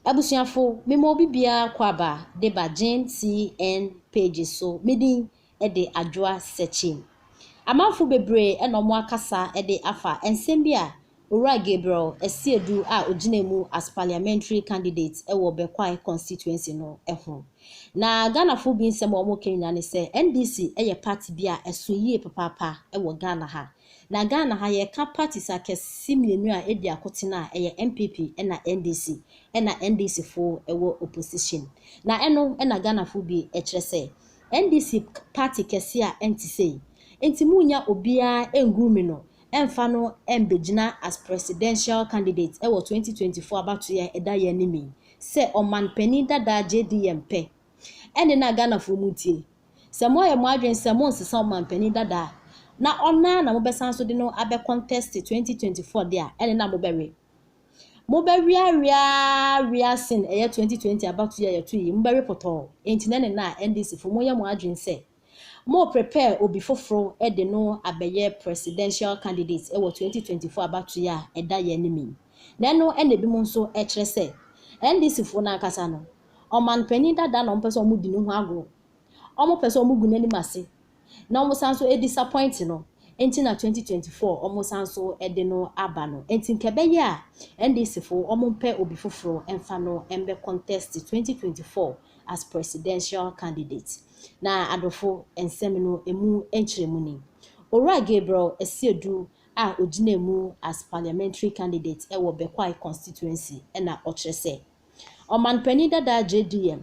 Abusuafo memo bibia kwaba deba Jane CN page so medin de adwoa searching. Amanfo bebre na omo akasa de afa ensem bia Owura Gabriel Esiedu a oginemu as parliamentary candidate wo Bekwai constituency no ho. Na Ganafo bi nsem omo Kenya ne se NDC ye party bia eso yie papapa wo Ghana ha. Na Ghana ha ye ka parties akesi mienu a edi akotena ye MPP na NDC na NDC fo wo opposition. Na eno na Ganafo bi kire se NDC party kesi a entisei enti munya obia engumi no emfa no embegina as presidential candidate ewo 2024 abatu ya eda ya nimi se oman pani dada JDM pe ene na Ganafo mutie se mo ye mo adwen se mo nsesa oman pani dada na ona na mo besan so de no abe contest 2024 dia ene na mo bewe ria sin eye 2020 abatu ya yetu yi mo bewe poto enti na NDC fo mo ye mo adwen se mo prepare obi foforo de no abeye presidential candidate ewo 2024 abatu ya eda ya nimi na no ene bi mo nso kire se NDC fo na akasa no oman pani dada na mpese omu di no ho agro omu pese omu gu nani mase na omu sanso disappoint no enti na 2024 omu sanso de no aba no enti nkebeye a NDC fo omu mpe obi foforo emfa no embe contest 2024 as presidential candidate na adofo ensem no emu enchiremu ni Owura Gabriel Esiedu a oginemu as parliamentary candidate ewo Bekwai constituency na okire se oman pani dada JDM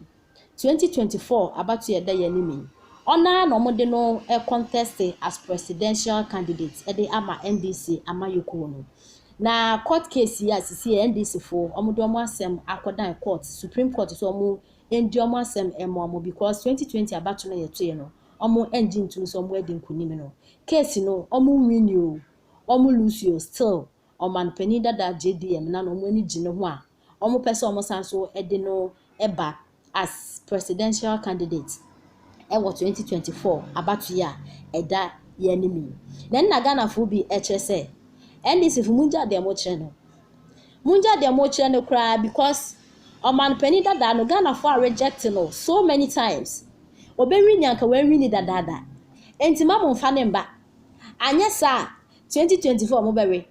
2024 abatu eda ya nimi ona na omode no contest as presidential candidate de ama NDC amayoko no na court case ya sisi NDC fo omodo omo asem akodan court supreme court so omo endi omo asem emo because 2020 abatu na yeto no omo engine ntu so omo edi nkunimi no case no omo win you omo lose you still oman pani dada JDM na no omo ani gine ho a omo pese omo sanso edi no eba as presidential candidate ewo 2024 abatu ya eda ya nimi na Ganafo bi kire se NDC fu munja de mo kire no munja de mo kire no kra because oman pani dada no Ganafo are reject no so many times obenwi nyanka wenwi ni dada enti mamo mfa ne mba anya sa 2024 mo bewe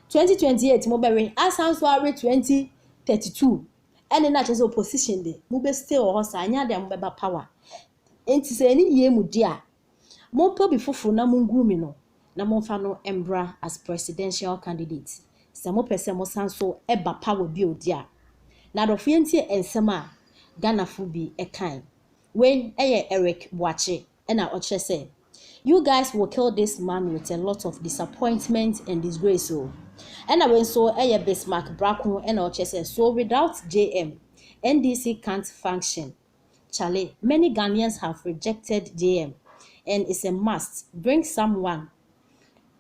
2028 mo bewe asanso are 2032 ene na chese opposition de mo be stay o hosa anya de mo beba power enti se ni ye mu dia mo po bi foforo na mo ngumi no na mo fa no embra as presidential candidate se mo pese mo sanso eba power bi odia na do fienti ensema Ganafo bi ekan when Eric Boache na okire se you guys will kill this man with a lot of disappointment and disgrace so and when so Bismarck Brackon and okire se so without JM NDC can't function. Charlie, many Ghanaians have rejected JM and it's a must. Bring someone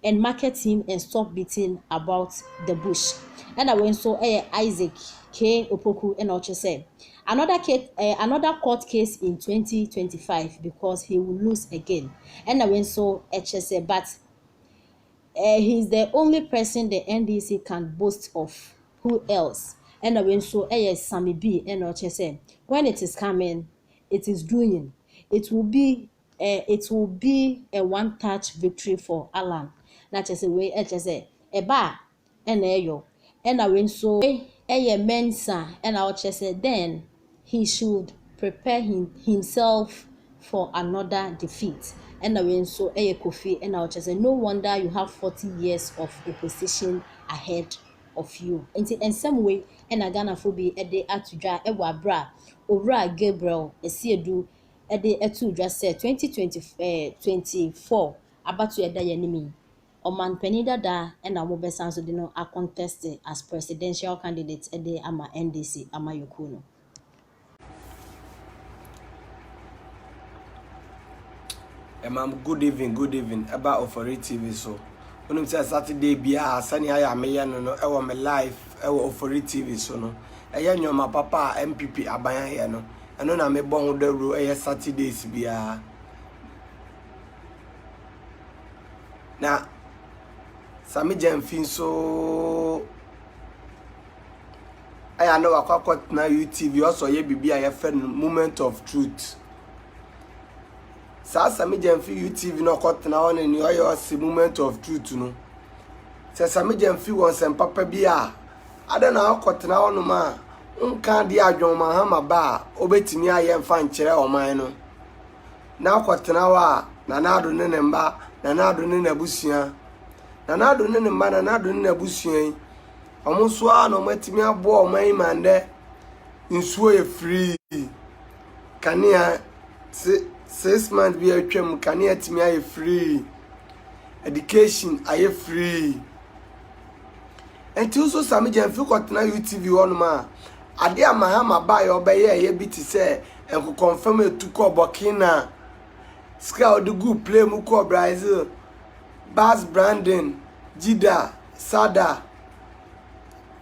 and market him and stop beating about the bush. And I went so Isaac K. Opoku and Oche said another court case in 2025 because he will lose again. And I went so said, but he's the only person the NDC can boast of. Who else? And I went so Sammy B and Oche said, when it is coming, it is doing. It will be a one-touch victory for Alan. Na chese we chese eba na eyo na when so mensa na chese then he should prepare himself for another defeat na when so Kofi na chese no wonder you have 40 years of opposition ahead of you in some way na Ganafo bi de atudwa ewa bra Owura Gabriel Esiedu de atudwa say 2024 abatu eda ya nimi oman pani dada na mo besan so de no a contest as presidential candidate de ama NDC ama yokuno. Ma'am, good evening about Ofori TV so when say Saturday bia sani aya me ya no e wo me live e wo Ofori TV so no e ya nyoma papa MPP aban ya no eno na me bon ho dawro e Saturdays bia na Sami Jamfin so I know akwa na UTV also ye bibi a ye fe moment of truth. Sa Sammy Jemfi UTV no kwatena on ni oyo si moment of truth no. Se Sammy Jemfi won sem papa bia ada na kwatena on ma nka de adwon mahama ba obetimi aye mfa nkyere oman no. Na kwatena wa na nado ne mba na nado ne nabusia. Na nado ne mba na nado ne nabusia. Omuso a no matimi abo oman mande nsuo ye free. Kania 6 months be atwam kania timi aye free. Education aye free. Enti uso Sammy Jemfi kwatena UTV wonuma ade amahama ba ye obeye ye bi ti se enko confirm etuko Burkina ska odugu play mu ko Brazil Bas Brandon Jida Sada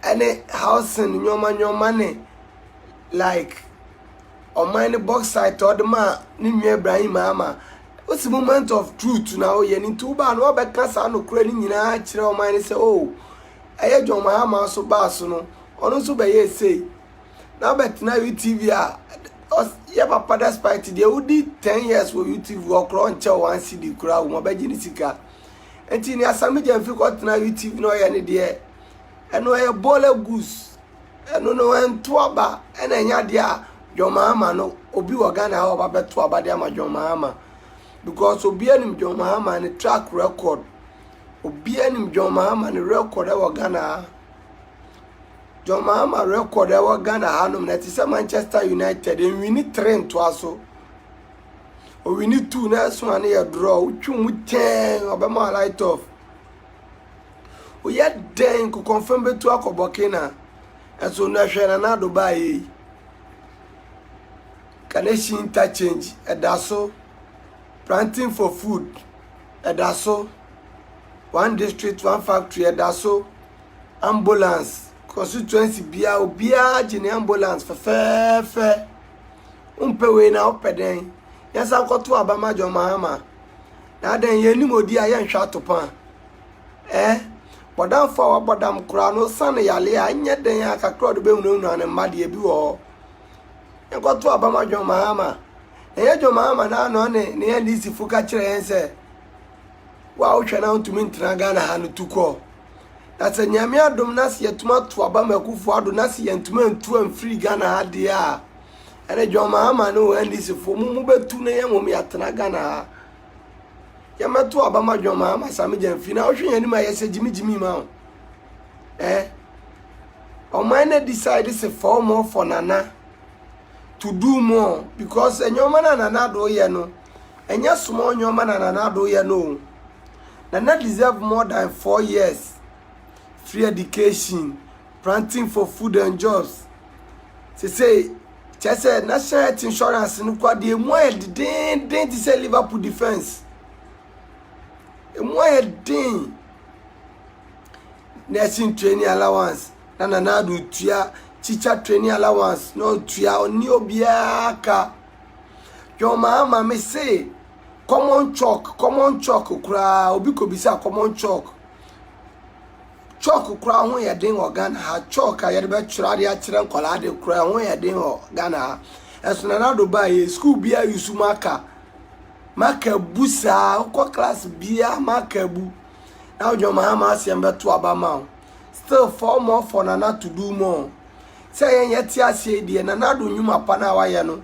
any housing nyoma ne like on my box site or the man ni Ibrahim ama what's the moment of truth now ye ni tuba no be kasa no kura ni nyina kire o man say oh aye John Mahama so bass no ono so be ye say now bet na UTV a ye papa despite the udi 10 years with UTV or crunch one CD kura wo be gini sika enti ni Sammy Jemfi kwat na UTV no ye ni de eno ye bola goose eno no ento aba ena nya de a John Mahama no obi wo Ghana ha oba beto aba de ama John Mahama because obi anim John Mahama ni track record obi anim John Mahama ni record e wo Ghana John Mahama record e wo Ghana ha no na ti se Manchester United en win 3 to aso o win 2 na so ane ye draw utwu 10 obema light off o ye den ko confirm betu akobokina eso na hwe na na do bae Kaneshi interchange edaso planting for food edaso one district one factory edaso ambulance constituency bia obia gene ambulance fe umpewe na opeden yesa nkoto abama John Mahama na den yenim odi aye nhwa atopan bodam fa bodam kura no san yale anye den akakro do behunu ane made ebi wo nkoto abama John Mahama John Mahama na no ne ya lisi fuka kire yense wa uhwe na ntumi ntra Ghana ha no tuko that's a nyame adom na se yetuma to abama kufu ado na se yentuma ntu amfiri Ghana ha de a ene John Mahama no wa lisi fo mu betu ne yemom yatena Ghana ha yameto abama John Mahama Sammy Jemfi na uhwe yani ma yese jimi ma o man decide say for more for nana to do more because enyoma na nana do ye no enya small nyoma na nana do ye no nana deserve more than 4 years free education planting for food and jobs say chese national health insurance no kwade emu ayedin to say Liverpool defense emu ayedin nursing training allowance na nana do tua teacher training allowance no tua oni obiaka John Mahama me say common chalk kura obi ko bisa common chalk kura ho ye den organ ha chalk a ye be twira de a kire nkola de kura ho ye den organ ha eso na do ba ye school bia yusu maka busa ko class bia maka bu now John Mahama asem beto abama still 4 more for nana to do more say yen yeti ase die nana do nyuma pa na wa ye no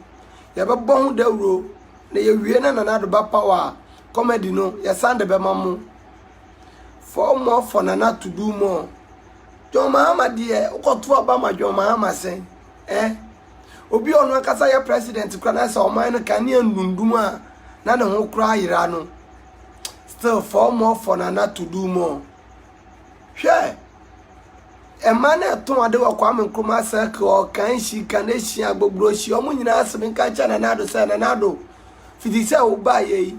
ye be bo hu dawro na ye wie na nana do ba power comedy no ye sande be mamu 4 more for nana to do more John Mahama die ukoto abama John Mahama sen obi onu akasa ye president kra na say o man no kan ye ndundum a na ne ho kra yira no still 4 more for nana to do more hwe emane to ade wa kwa menkroma circle o kan shi kaneshi agbogro shi o munyina asem nka cha na nado say na nado fidi say obaye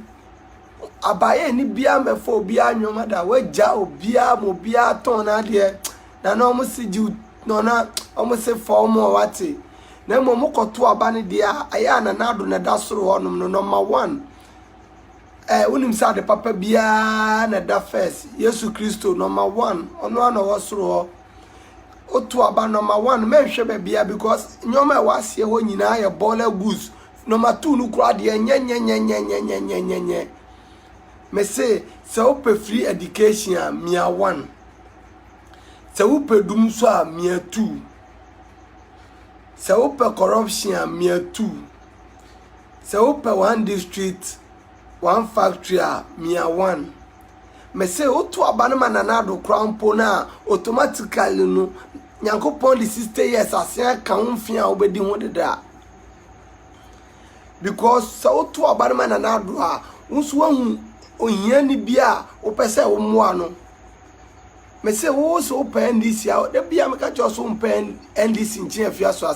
abaye ni bia mefo bia anwoma da waja obia mo bia ton na de na no mo siji no na o mo se form o wate na mo mo koto abane dia aya na nado na da soro honum no number 1 unim sa de papa bia na da first Yesu Kristo number 1 ono ana wo soro otu aba number 1 menhwe bebia because nyoma wase ho nyina ye baller goods number 2 no kura de nye me say se ope free education a mia 1 se ope dum so a mia 2 se ope corruption a mia 2 se ope one district one factory a mia 1 me say otu aba no mananado krampo na automatically no Nyankopon the 60 years asia kan mfia obedi ho deda because so to abarima na nado a unso wahu ohia ni bia opese wo moa no me say wo so pen this ya de bia me ka cho so pen NDC nche afia so